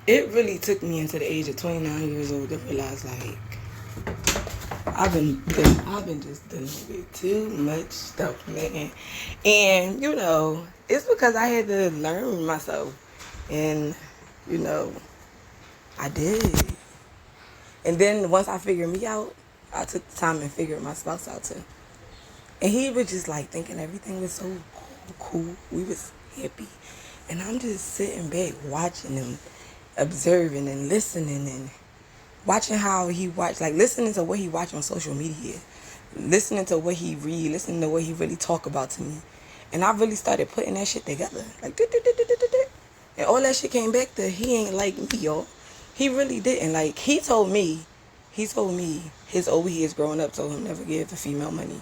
it really took me into the age of 29 years old to realize, like, I've been just dealing with too much stuff, man. And, it's because I had to learn myself. And, you know, I did. And then once I figured me out, I took the time and figured my spouse out too. And he was just like thinking everything was so cool. We was happy. And I'm just sitting back watching him, observing and listening and watching how he watch, like listening to what he watch on social media, listening to what he read, listening to what he really talk about to me. And I really started putting that shit together. Like, and all that shit came back to he ain't like me, y'all. He really didn't. Like, he told me his OB growing up told him never give a female money.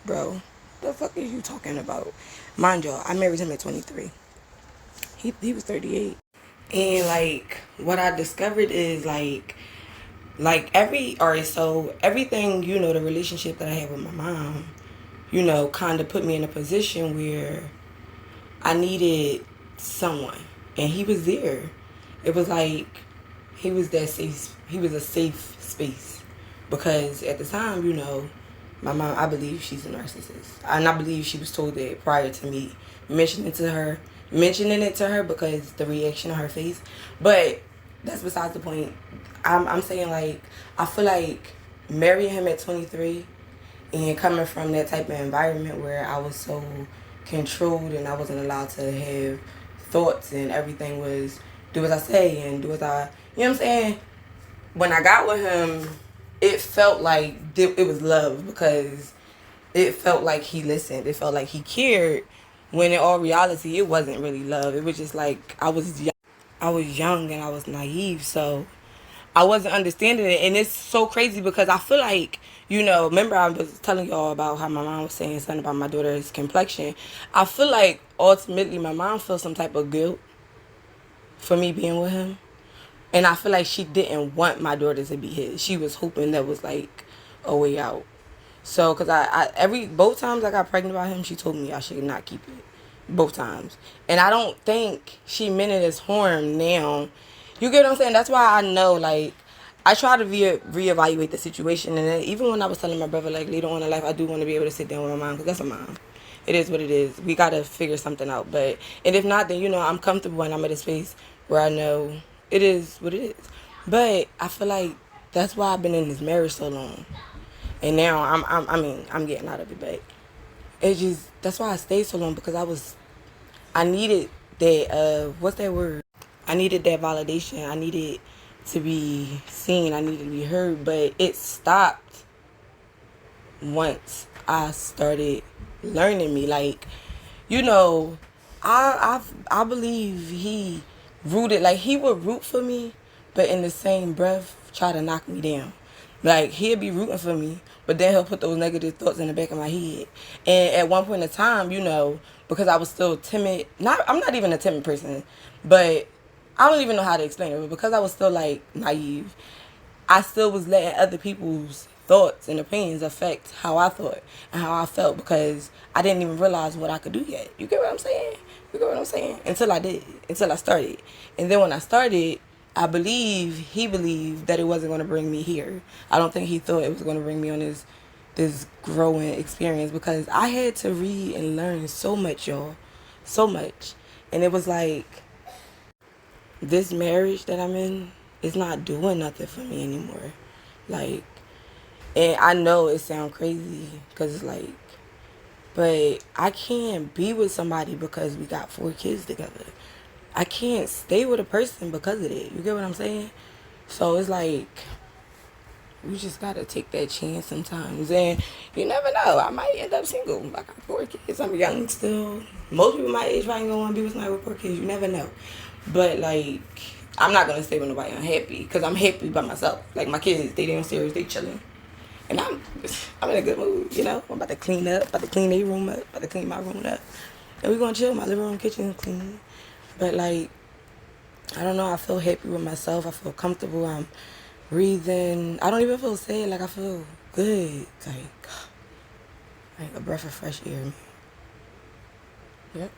Bro, the fuck is you talking about? Mind y'all, I married him at 23. He was 38. And like what I discovered is alright, so everything, the relationship that I had with my mom, kind of put me in a position where I needed someone. And he was there. It was like he was a safe space. Because at the time, my mom, I believe she's a narcissist. And I believe she was told that prior to me mentioning it to her because the reaction on her face. But that's besides the point. I'm saying, like, I feel like marrying him at 23 and coming from that type of environment where I was so controlled and I wasn't allowed to have thoughts and everything was do as I say and do as I, you know what I'm saying? When I got with him, it felt like it was love because it felt like he listened. It felt like he cared. When in all reality, it wasn't really love. It was just like I was young and I was naive, so I wasn't understanding it. And it's so crazy because I feel like, remember I was telling y'all about how my mom was saying something about my daughter's complexion. I feel like ultimately my mom felt some type of guilt for me being with him. And I feel like she didn't want my daughter to be his. She was hoping that was like a way out. So, cause both times I got pregnant by him, she told me I should not keep it. Both times. And I don't think she meant it as harm now. You get what I'm saying? That's why I know, like, I try to reevaluate the situation. And then even when I was telling my brother, like, later on in life, I do want to be able to sit down with my mom, because that's a mom. It is what it is. We got to figure something out. And if not, then, I'm comfortable and I'm at a space where I know it is what it is. But I feel like that's why I've been in this marriage so long. And now I'm getting out of it, but it's just, that's why I stayed so long, because I needed that, what's that word? I needed that validation. I needed to be seen. I needed to be heard, but it stopped once I started learning me. Like, I believe he he would root for me, but in the same breath try to knock me down. Like, he'll be rooting for me, but then he'll put those negative thoughts in the back of my head. And at one point in time, because I was still timid, I'm not even a timid person, but I don't even know how to explain it, but because I was still, like, naive, I still was letting other people's thoughts and opinions affect how I thought and how I felt, because I didn't even realize what I could do yet. You get what I'm saying? You get what I'm saying? Until I did. Until I started. And then when I started, I believe he believed that it wasn't going to bring me here. I don't think he thought it was going to bring me on this growing experience, because I had to read and learn so much, y'all. So much. And it was like, this marriage that I'm in is not doing nothing for me anymore. Like, and I know it sounds crazy because it's like, but I can't be with somebody because we got 4 kids together. I can't stay with a person because of it. You get what I'm saying? So it's like, we just gotta take that chance sometimes. And you never know, I might end up single. I got 4 kids. I'm young still. Most people my age probably gonna want to be with somebody with 4 kids. You never know. But like, I'm not gonna stay with nobody unhappy, because I'm happy by myself. Like, my kids, they downstairs, they chilling. And I'm in a good mood, I'm about to clean up, about to clean their room up, about to clean my room up. And we're gonna chill. My living room, kitchen, clean. But like, I don't know, I feel happy with myself. I feel comfortable. I'm breathing. I don't even feel sad. Like, I feel good. Like a breath of fresh air. Yep.